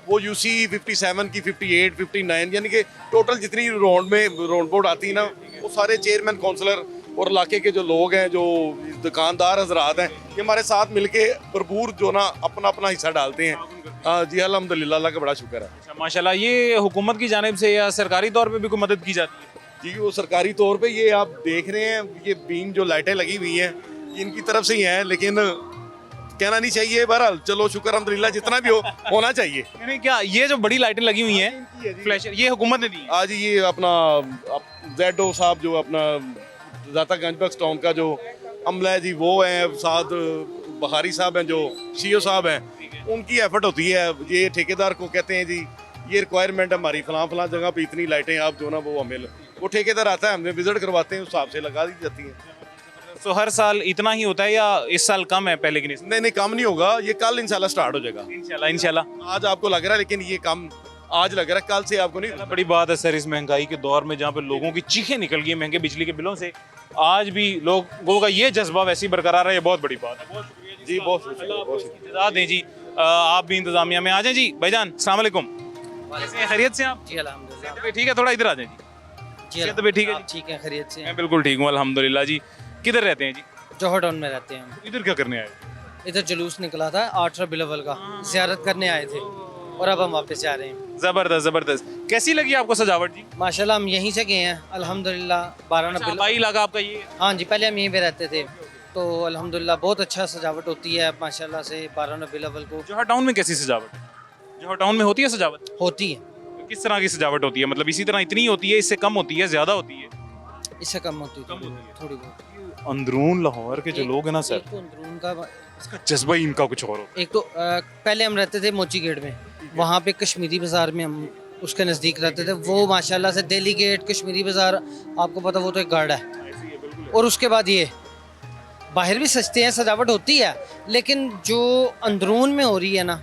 वो यूसी 57 की 58 59 यानी कि टोटल जितनी राउंड बोर्ड आती है ना, वो सारे चेयरमैन काउंसलर और इलाके के जो लोग हैं, जो दुकानदार हजरात हैं, ये हमारे साथ मिलके भरपूर जो ना अपना अपना हिस्सा डालते हैं। हाँ जी अल्हम्दुलिल्लाह, अल्लाह का बड़ा शुक्र है।
अच्छा, माशाल्लाह। ये हुकूमत की जानिब से या सरकारी तौर पे भी कोई मदद की जाती है?
जी वो सरकारी तौर पे ये आप देख रहे हैं, ये बीम जो लाइटें लगी हुई हैं, ये इनकी तरफ से ही हैं, लेकिन कहना नहीं चाहिए। बहरहाल चलो शुक्र अल्हम्दुलिल्लाह, जितना भी होना चाहिए।
यानी क्या ये जो बड़ी लाइटें लगी हुई हैं फ्लैशर, ये हुकूमत ने दी हैं?
आज ये अपना जेडो साहब जो अपना दातागंज बक्स टाउन का जो अमला है जी, वो हैं, साथ बहारी साहब हैं जो सीओ साहब हैं, उनकी एफर्ट होती है। ये ठेकेदार को कहते हैं जी, ये रिक्वायरमेंट हमारी फलां जगह पे इतनी लाइटें आप जो ना वो हमें, वो ठेकेदार आता है, हमने विजिट करवाते हैं, उस हिसाब से लगा दी जाती हैं।
तो हर साल इतना ही होता है या इस साल कम है पहले की निस्बत?
नहीं कम नहीं होगा, ये कल इंशाल्लाह स्टार्ट हो जाएगा।
इंशाल्लाह इंशाल्लाह।
आज आपको लग रहा है, लेकिन ये कम आज लग रहा है, कल से आपको नहीं।
बड़ी बात है सर, इस महंगाई के दौर में जहाँ पे लोगों की चीखें निकल गई महंगे बिजली के बिलों से, आज भी लोगों का ये जज्बा वैसे ही बरकरार है, ये बहुत बड़ी बात है। बहुत शुक्रिया
जी, बहुत शुक्रिया, बहुत शुक्रिया।
इजाज़त दें जी, आप भी इंतजामिया में आ जाएं जी। भाईजान अस्सलाम वालेकुम, कैसे हैं, खैरियत से आप?
जी अल्हम्दुलिल्लाह।
सेहत भी ठीक है? थोड़ा इधर आ जाएं जी।
जी
सेहत भी ठीक है
आप ठीक है, खैरियत से
मैं
हैं?
बिल्कुल ठीक हूँ अल्हम्दुलिल्लाह जी। किधर रहते हैं जी?
जौहर टाउन में रहते हैं हम।
इधर क्या करने आए?
इधर जुलूस निकला था 8 रबीउल अव्वल का, ज़ियारत करने आए थे और अब हम वापस जा रहे हैं।
जबरदस्त जबरदस्त। कैसी लगी आपको सजावट जी?
माशाल्लाह हम यहीं से गए हैं अल्हम्दुलिल्लाह। 12 रबीउल,
भाई लगा आपका ये?
हाँ जी, पहले हम यहीं पे रहते थे, तो अल्हम्दुलिल्लाह बहुत अच्छा सजावट होती है माशाल्लाह से 12 रबीउल अव्वल को।
जौहर टाउन में कैसी सजावट है? जौहर टाउन में होती है सजावट?
होती है।
किस तरह की सजावट होती है? मतलब इसी तरह इतनी होती है, इससे कम होती है, ज्यादा होती है?
इससे कम होती है, थोड़ी बहुत।
अंदरून लाहौर के जो लोग हैं ना सर,
एक तो अंदरून का,
इसका जज्बा ही इनका कुछ और होता
एक तो पहले हम रहते थे मोची गेट में, वहाँ पे कश्मीरी बाज़ार में हम उसके नज़दीक रहते थे। वो माशाल्लाह से दिल्ली गेट, कश्मीरी बाज़ार, आपको पता वो तो एक गार्ड है। और उसके बाद ये बाहर भी सस्ते हैं, सजावट होती है, लेकिन जो अंदरून में हो रही है ना,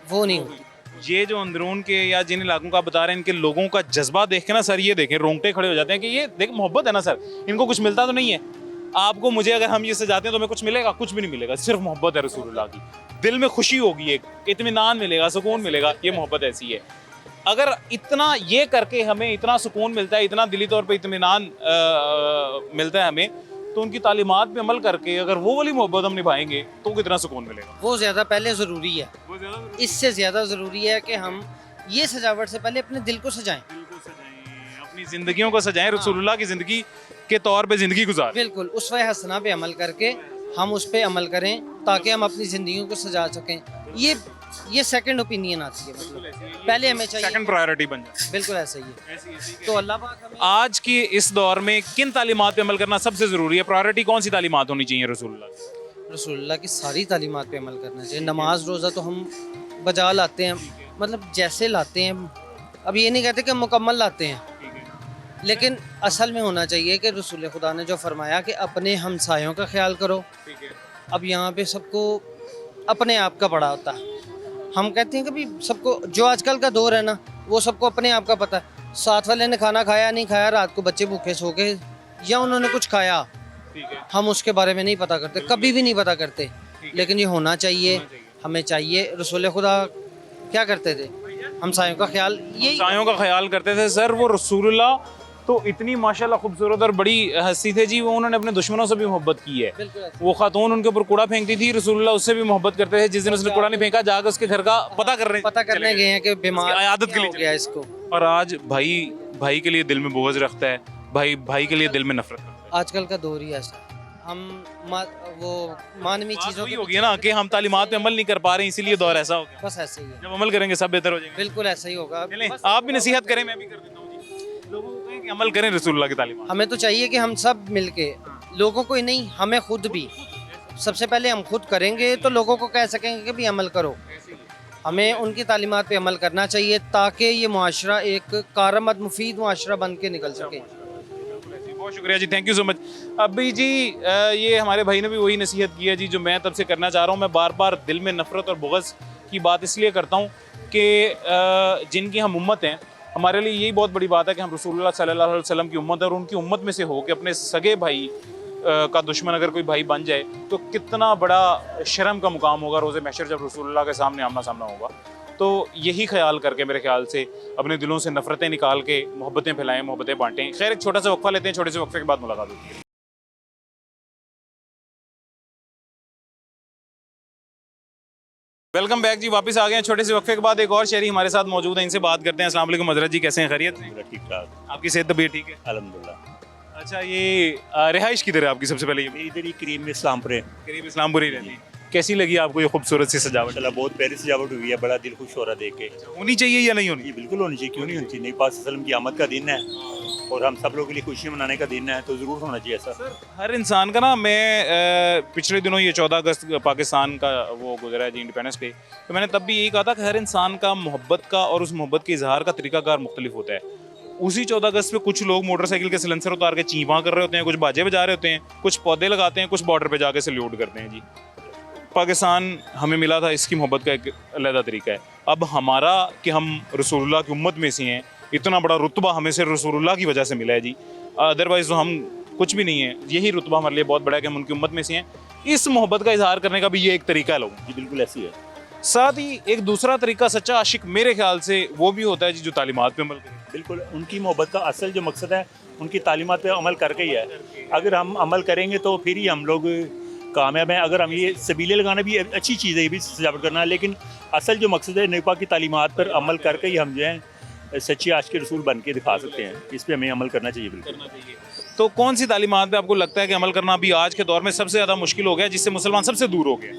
वो नहीं होती।
ये जो अंदरून के या जिन इलाकों का बता रहे हैं, इनके लोगों का जज्बा देख के ना सर, ये देखें रोंगटे खड़े हो जाते हैं कि ये देख मोहब्बत है ना सर, इनको कुछ मिलता तो नहीं है। आपको मुझे अगर हम ये सजाते हैं तो हमें कुछ मिलेगा? कुछ भी नहीं मिलेगा, सिर्फ मोहब्बत है रसूलुल्लाह की। दिल में खुशी होगी, एक इत्मीनान मिलेगा, सुकून मिलेगा, ये मोहब्बत ऐसी है। अगर इतना ये करके हमें इतना सुकून मिलता है, इतना दिली तौर पे इत्मीनान मिलता है हमें, तो उनकी तालीमात पे अमल करके अगर वो वाली मोहब्बत हम निभाएंगे तो कितना सुकून मिलेगा।
वो ज़्यादा पहले ज़रूरी है, इससे ज़्यादा ज़रूरी है कि हम ये सजावट से पहले अपने दिल को सजाएं,
अपनी जिंदगियों को सजाएं, रसूलुल्लाह की जिंदगी के तौर पे जिंदगी गुजारें।
बिल्कुल उसवे हसना पे अमल करके हम उस पे अमल करें, ताकि हम अपनी ज़िंदगियों को सजा सकें। ये सेकंड ओपिनियन आती है, मतलब पहले हमें चाहिए,
सेकंड प्रायोरिटी बन जाए।
बिल्कुल ऐसा ही है। तो अल्लाह पाक हमें
आज की इस दौर में किन तालीमात पे अमल करना सबसे ज़रूरी है? प्रायोरिटी कौन सी तालीमात होनी चाहिए रसूलुल्लाह की?
रसूलुल्लाह की सारी तालीमात पे अमल करना चाहिए। नमाज रोज़ा तो हम बजा लाते हैं, मतलब जैसे लाते हैं, अब ये नहीं कहते कि मुकम्मल लाते हैं, लेकिन असल में होना चाहिए कि रसूल खुदा ने जो फरमाया कि अपने हमसायों का ख्याल करो। अब यहाँ पे सबको अपने आप का पड़ा होता है। हम कहते हैं कि भाई सबको, जो आजकल का दौर है ना, वो सबको अपने आप का पता है। साथ वाले ने खाना खाया नहीं खाया, रात को बच्चे भूखे सो गए या उन्होंने कुछ खाया, हम उसके बारे में नहीं पता करते, कभी भी नहीं पता करते। लेकिन ये होना चाहिए, हमें चाहिए। रसूल खुदा क्या करते थे? हमसायों का ख्याल, यही
हमसायों का ख्याल करते थे सर। वो रसूलुल्लाह तो इतनी माशाल्लाह खूबसूरत और बड़ी हस्ती थे जी, वो उन्होंने अपने दुश्मनों से भी मोहब्बत की है। वो खातून उनके ऊपर कूड़ा फेंकती थी, रसूलुल्लाह उससे भी मोहब्बत करते थे। जिस दिन उसने कूड़ा नहीं फेंका, जाकर उसके घर का पता करने
गए हैं कि बीमार
उसकी आदत के लिए
हो गया इसको।
और आज भाई भाई के लिए दिल में बुग़्ज़ रखता है, भाई भाई के लिए दिल में नफरत रखता है।
आजकल का दौर ही ऐसा, हम वो मानवी चीज़ों
की होगी ना कि हम तालीमात पे अमल नहीं कर पा रहे हैं, इसीलिए दौर ऐसा हो गया।
बस ऐसे ही है,
जब अमल करेंगे सब बेहतर हो जाएगा।
बिल्कुल ऐसा ही होगा।
चलें, आप भी नसीहत करें, मैं भी कर देता हूँ जी। लोगों को कहें कि अमल करें रसूलुल्लाह की तालीमात।
हमें तो चाहिए कि हम सब मिलके, लोगों को ही नहीं, हमें खुद भी, सबसे पहले हम खुद करेंगे तो लोगों को कह सकेंगे कि भी अमल करो। हमें उनकी तालीमात पे अमल करना चाहिए ताकि ये मुआशरा एक कारआमद मुफीद मुआशरा बन के निकल सके।
बहुत शुक्रिया जी, थैंक यू सो मच। अभी जी ये हमारे भाई ने भी वही नसीहत की है जी जो मैं तब से करना चाह रहा हूँ। मैं बार बार दिल में नफ़रत और बुग़्ज़ की बात इसलिए करता हूँ कि जिनकी हम उम्मत हैं, हमारे लिए यही बहुत बड़ी बात है कि हम रसूलुल्लाह सल्लल्लाहु अलैहि वसल्लम की उम्मत है, और उनकी उम्मत में से हो कि अपने सगे भाई का दुश्मन अगर कोई भाई बन जाए तो कितना बड़ा शर्म का मुकाम होगा रोज़े महशर जब रसूलुल्लाह के सामने आमना सामना होगा। तो यही ख्याल करके मेरे ख्याल से अपने दिलों से नफ़रतें निकाल के मोहब्बतें फैलाएं, मोहब्बतें बांटें। खैर, एक छोटा सा वक्फा लेते हैं, छोटे से वक्फे के बाद मुलाकात होती है। वेलकम बैक जी, वापस आ गए हैं छोटे से वक्फे के बाद। एक और शहरी हमारे साथ मौजूद है, इनसे बात करते हैं। अस्सलाम वालेकुम हज़रत जी, कैसे हैं? खैरियत से?
ठीक ठाक,
आपकी सेहत तबीयत ठीक है?
अल्हम्दुलिल्लाह।
अच्छा, ये रिहाइश किधर है आपकी? सबसे पहले ये
इधर ही करीब में इस्लामपुर है।
करीब इस्लामपुरी रहती है। कैसी लगी आपको ये खूबसूरत सी सजावट?
माशाल्लाह बहुत प्यारी सजावट हुई है, बड़ा दिल खुश हो रहा देख के।
होनी चाहिए या नहीं होनी?
ये बिल्कुल होनी चाहिए, क्यों नहीं होनी चाहिए? नबी पाक सल्लल्लाहु अलैहि वसल्लम की आमद का दिन है और हम सब लोगों के लिए खुशियाँ मनाने का दिन है, तो ज़रूर होना चाहिए ऐसा।
हर इंसान का ना, मैं पिछले दिनों ये 14 अगस्त पाकिस्तान का वो गुजरा है जी, इंडिपेंडेंस डे, तो मैंने तब भी यही कहा था कि हर इंसान का मोहब्बत का और उस मोहब्बत के इजहार का तरीकाकार मुख्तलिफ होता है। उसी 14 अगस्त पे कुछ लोग मोटरसाइकिल के सिलेंसर उतार के चींपा कर रहे होते हैं, कुछ बाजे बजा रहे होते हैं, कुछ पौधे लगाते हैं, कुछ बॉर्डर पे जाके सल्यूट करते हैं जी। पाकिस्तान हमें मिला था, इसकी मोहब्बत का एक अलग तरीका है। अब हमारा कि हम रसूलुल्लाह की उम्मत में से हैं, इतना बड़ा रुतबा हमें सिर्फ रसूलुल्लाह की वजह से मिला है जी, अदरवाइज़ तो हम कुछ भी नहीं है। यही रुतबा हमारे लिए बहुत बड़ा है कि हम उनकी उम्मत में से हैं। इस मोहब्बत का इजहार करने का भी ये एक तरीका है लोगों।
जी बिल्कुल ऐसी है।
साथ ही एक दूसरा तरीका सच्चा आशिक मेरे ख्याल से वो भी होता है जी जो तालीमात पे अमल करे।
बिल्कुल, उनकी मोहब्बत का असल जो मकसद है उनकी तालीमात पे अमल करके ही है। अगर हम अमल करेंगे तो फिर ही हम लोग कामयाब हैं। अगर हम ये सबीले लगाना भी अच्छी चीज़ है, ये भी सजावट करना, लेकिन असल जो मकसद है नबी पाक की तालीमात पर अमल करके ही हम जो है सच्चे आशिक रसूल बन के दिखा सकते हैं। इस पर हमें अमल करना चाहिए। बिल्कुल।
तो कौन सी तालीमात पे आपको लगता है कि अमल करना अभी आज के दौर में सबसे ज़्यादा मुश्किल हो गया, जिससे मुसलमान सबसे दूर हो गए?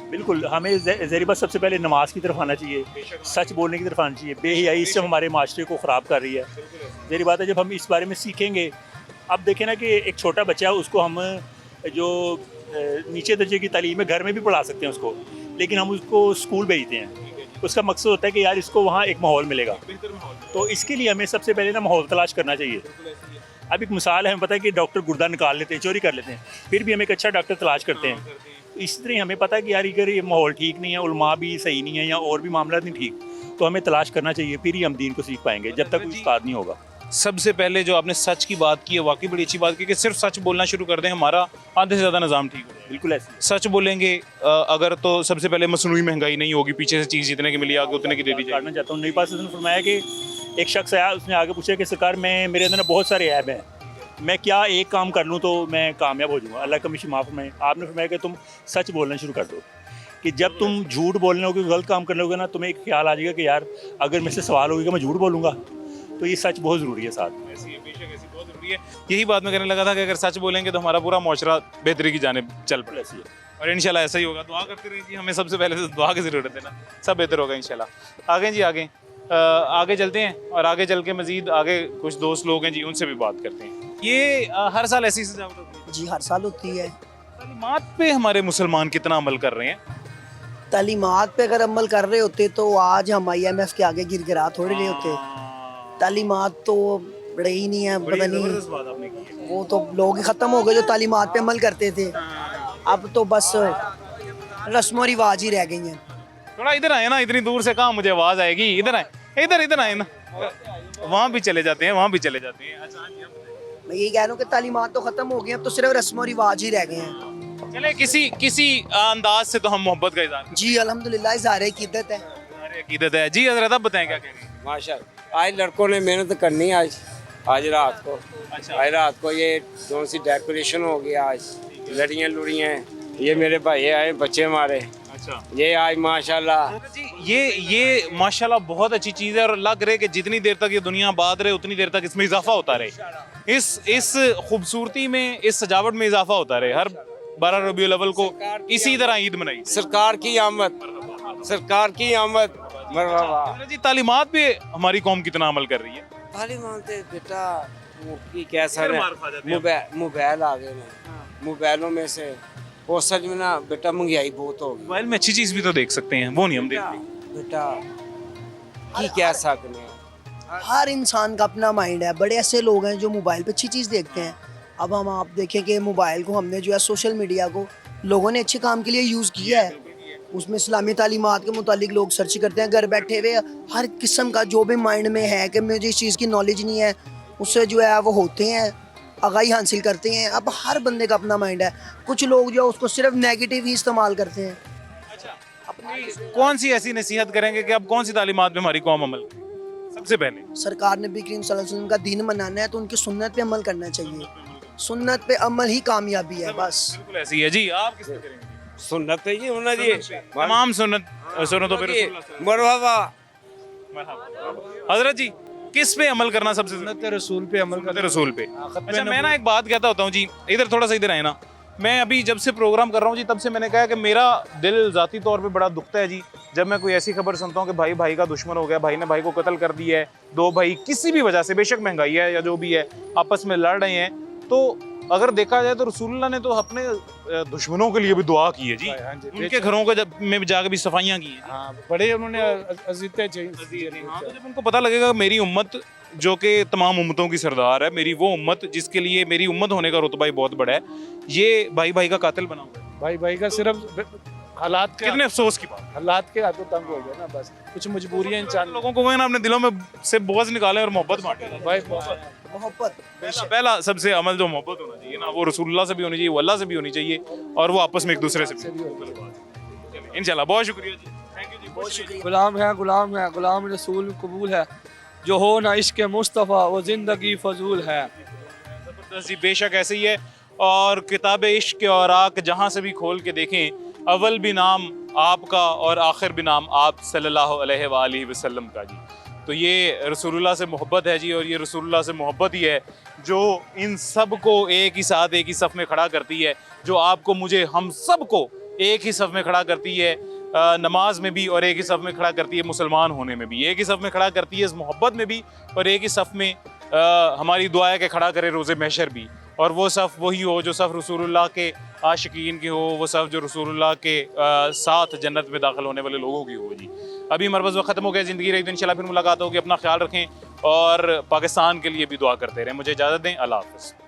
बिल्कुल, हमें ज़हरी बात सबसे पहले नमाज की तरफ आना चाहिए, सच बोलने की तरफ आना चाहिए। बेहयाई इससे हमारे माशरे को ख़राब कर रही है। ज़हरी बात है, जब हम इस बारे में सीखेंगे, अब देखें ना कि एक छोटा बच्चा है, उसको हम जो नीचे दर्जे की तालीम है घर में भी पढ़ा सकते हैं उसको, लेकिन हम उसको स्कूल भेजते हैं। उसका मकसद होता है कि यार इसको वहाँ एक माहौल मिलेगा, तो इसके लिए हमें सबसे पहले ना माहौल तलाश करना चाहिए। अब एक मिसाल है, हमें पता है कि डॉक्टर गुर्दा निकाल लेते हैं, चोरी कर लेते हैं, फिर भी हम एक अच्छा डॉक्टर तलाश करते हैं। इस तरह हमें पता है कि यार अगर ये माहौल ठीक नहीं है, उलमा भी सही नहीं है, या और भी मामला नहीं ठीक, तो हमें तलाश करना चाहिए, फिर ही हम दीन को सीख पाएंगे, जब तक कोई उस्ताद नहीं होगा।
सबसे पहले जो आपने सच की बात की है, वाकई बड़ी अच्छी बात की कि सिर्फ सच बोलना शुरू कर दें, हमारा आधे से ज़्यादा निज़ाम ठीक हो।
बिल्कुल ऐसे
सच बोलेंगे अगर, तो सबसे पहले मसनूई महंगाई नहीं होगी, पीछे से चीज़ जितने की मिली आगे उतने की दे दी जाए।
काटना चाहता हूँ, नबी पाक ने फरमाया कि एक शख्स आया, उसने आगे पूछा कि सरकार मेरे अंदर बहुत सारे ऐब हैं, मैं क्या एक काम कर लूँ तो मैं कामयाब हो जाऊँगा, अल्लाह का मिशी माफ़ में। आपने फरमाया कि तुम सच बोलना शुरू कर दो, कि जब तुम झूठ बोलने लोगे, गलत काम करने लोगे ना, तुम्हें एक ख्याल आ जाएगा कि यार अगर मेरे से सवाल होगा मैं झूठ बोलूँगा, तो ये सच बहुत ज़रूरी है। साथ
बहुत ज़रूरी है। यही बात मैं कहने लगा था कि अगर सच बोलेंगे तो हमारा पूरा माशरा बेहतरी की जानिब चल पड़े, ऐसी है, और इंशाल्लाह ऐसा ही होगा। दुआ करते रहिए जी, हमें सबसे पहले तो दुआ की ज़रूरत है ना, सब बेहतर होगा इंशाल्लाह। आगे जी, आगे चलते हैं, और आगे चल के मज़ीद आगे कुछ दोस्त लोग हैं जी, उनसे भी बात करते हैं। ये हर साल ऐसी सजावट होती है
जी? हर साल होती है।
तालीमात पे हमारे मुसलमान कितना अमल कर रहे हैं?
तालीमात पे अगर अमल कर रहे होते तो आज हम IMF के आगे गिरगिरा थोड़ी रहे होते। तालीमात तो रहे ही नहीं है, पता नहीं, वो तो लोग ख़त्म हो गए जो तालीमात पे अमल करते थे। अब तो बस रस्म और रिवाज ही रह गई हैं।
थोड़ा इधर आए ना, इतनी दूर से कहाँ मुझे आवाज़ आएगी, इधर आए, इधर आए ना, वहाँ भी चले जाते हैं, वहाँ भी चले जाते हैं। अच्छा,
मैं यही कह रहा हूँ कि तालीमात तो ख़त्म हो गई, अब तो सिर्फ रस्म और रिवाज ही रह गए हैं।
चले किसी अंदाज से तो हम मोहब्बत का इज़हार
जी अल्हम्दुलिल्लाह, इज़हार अक़ीदत है।
अकीदत है जी। हज़रत आप बताएं क्या कह रहे हैं?
माशाअल्लाह, आज लड़कों ने मेहनत करनी है, आज आज रात को।
अच्छा।
आज रात को ये जो सी डेकोरेशन हो गया, आज लड़ियाँ लुड़ियाँ, ये मेरे भाई आए बच्चे हमारे,
अच्छा
ये आज माशाल्लाह
जी, ये माशाल्लाह बहुत अच्छी चीज़ है और लग रहा है कि जितनी देर तक ये दुनिया बाद रहे उतनी देर तक इसमें इजाफा होता रहे, इस खूबसूरती में, इस सजावट में इजाफा होता रहे। हर 12 रबीउल अव्वल को इसी तरह ईद मनाई।
सरकार की आमद, सरकार की आमद, मरहबा
जी। तालीमात पे हमारी कौम कितना अमल कर रही है?
तालीमात बेटा की कैसा
फिर मार खा जाते हैं।
मोबाइल आ गए ना, मोबाइलों में से वो सच में ना बेटा महंगाई बहुत हो गई।
मोबाइल में अच्छी चीज़ भी तो देख सकते हैं, वो नहीं हम देखते।
बेटा की कह सकते हैं,
हर इंसान का अपना माइंड है। बड़े ऐसे लोग हैं जो मोबाइल पे अच्छी चीज़ देखते हैं। अब हम आप देखें कि मोबाइल को हमने जो है सोशल मीडिया को लोगों ने अच्छे काम के लिए यूज़ किया है। उसमें इस्लामी तालीमात के मुतालिक लोग सर्च करते हैं, घर बैठे हुए हर किस्म का जो भी माइंड में है कि मुझे इस चीज़ की नॉलेज नहीं है, उससे जो है वो होते हैं, आगाही हासिल करते हैं। अब हर बंदे का अपना माइंड है। कुछ लोग जो उसको सिर्फ नेगेटिव ही इस्तेमाल करते हैं।
कौन सी ऐसी नसीहत करेंगे कि अब कौन सी तालीमात पे हमारी कौम अमल करे? सबसे पहले
सरकार नबी करीम सल्लल्लाहु अलैहि वसल्लम का दीन मनाना है तो उनकी सुन्नत पे अमल करना चाहिए। सुन्नत पे अमल ही कामयाबी है बस।
बिल्कुल ऐसी है जी। आप किस पे करेंगे?
सुन्नत पे जी होना जी,
तमाम सुन्नतों पे
मरहबा।
हजरत जी किस पे अमल करना सबसे
सुन्नत रसूल पे अमल करना,
रसूल पे। अच्छा मैं ना एक बात कहता होता हूँ जी, इधर थोड़ा सा इधर आए ना। मैं अभी जब से प्रोग्राम कर रहा हूँ जी, तब से मैंने कहा कि मेरा दिल ज़ाती तौर पे बड़ा दुखता है जी जब मैं कोई ऐसी खबर सुनता हूँ कि भाई भाई का दुश्मन हो गया, भाई ने भाई को कत्ल कर दिया है, दो भाई किसी भी वजह से, बेशक महंगाई है या जो भी है, आपस में लड़ रहे हैं। तो अगर देखा जाए तो रसूलुल्लाह ने तो अपने दुश्मनों के लिए भी दुआ की है जी, उनके घरों को जब में जाकर भी सफाइयाँ की हैं।
हाँ, बड़े उन्होंने अजीतें चाहिए।
तो जब उनको पता लगेगा मेरी उम्मत जो कि तमाम उम्मतों की सरदार है, मेरी वो उम्मत जिसके लिए मेरी उम्मत होने का रुतबा ही बहुत बड़ा है, ये भाई भाई का कातिल बना हुआ है।
भाई भाई का सिर्फ हालात के,
कितने अफसोस की बात,
हालात के हाथों तंग हो गए ना, बस कुछ मजबूरियां इंसान
लोगों को ना अपने दिलों में से बोझ निकाले और मोहब्बत बांटे।
भाई
मोहब्बत
पहला सबसे अमल जो मोहब्बत होना चाहिए ना, वो रसूलुल्लाह से भी होनी चाहिए, वो अल्लाह से भी होनी चाहिए, और वो आपस में एक दूसरे से भी। इंशाल्लाह बहुत शुक्रिया जी, थैंक यू जी, बहुत शुक्रिया।
गुलाम है, गुलाम है, गुलाम रसूल कबूल है, जो हो ना इश्क मुस्तफ़ा वो ज़िंदगी फजूल है।
ज़बरदस्त जी, बेशक ऐसे ही है। और किताब इश्क के औराक जहाँ से भी खोल के देखें, अव्वल भी नाम आपका और आखिर भी नाम आप सल्लल्लाहु अलैहि वसल्लम का जी। तो ये रसूलुल्लाह से मोहब्बत है जी, और ये रसूलुल्लाह से मोहब्बत ही है जो इन सब को एक ही साथ एक ही सफ़ में खड़ा करती है, जो आपको मुझे हम सब को एक ही सफ़ में खड़ा करती है, नमाज में भी, और एक ही सफ़ में खड़ा करती है मुसलमान होने में भी, एक ही सफ़ में खड़ा करती है इस मोहब्बत में भी, और एक ही सफ़ में हमारी दुआ है कि खड़ा करे रोज़े महशर भी। और वो सफ़ वही हो जो सफ़ रसूलुल्लाह के आशिकीन की हो, वो सफ़ जो रसूलुल्लाह के साथ जन्नत में दाखिल होने वाले लोगों की हो जी। अभी हमारे पास वक्त ख़त्म हो गया, ज़िंदगी रही तो इंशाल्लाह फिर मुलाकात होगी। अपना ख्याल रखें और पाकिस्तान के लिए भी दुआ करते रहें। मुझे इजाज़त दें, अल्लाह हाफ़िज़।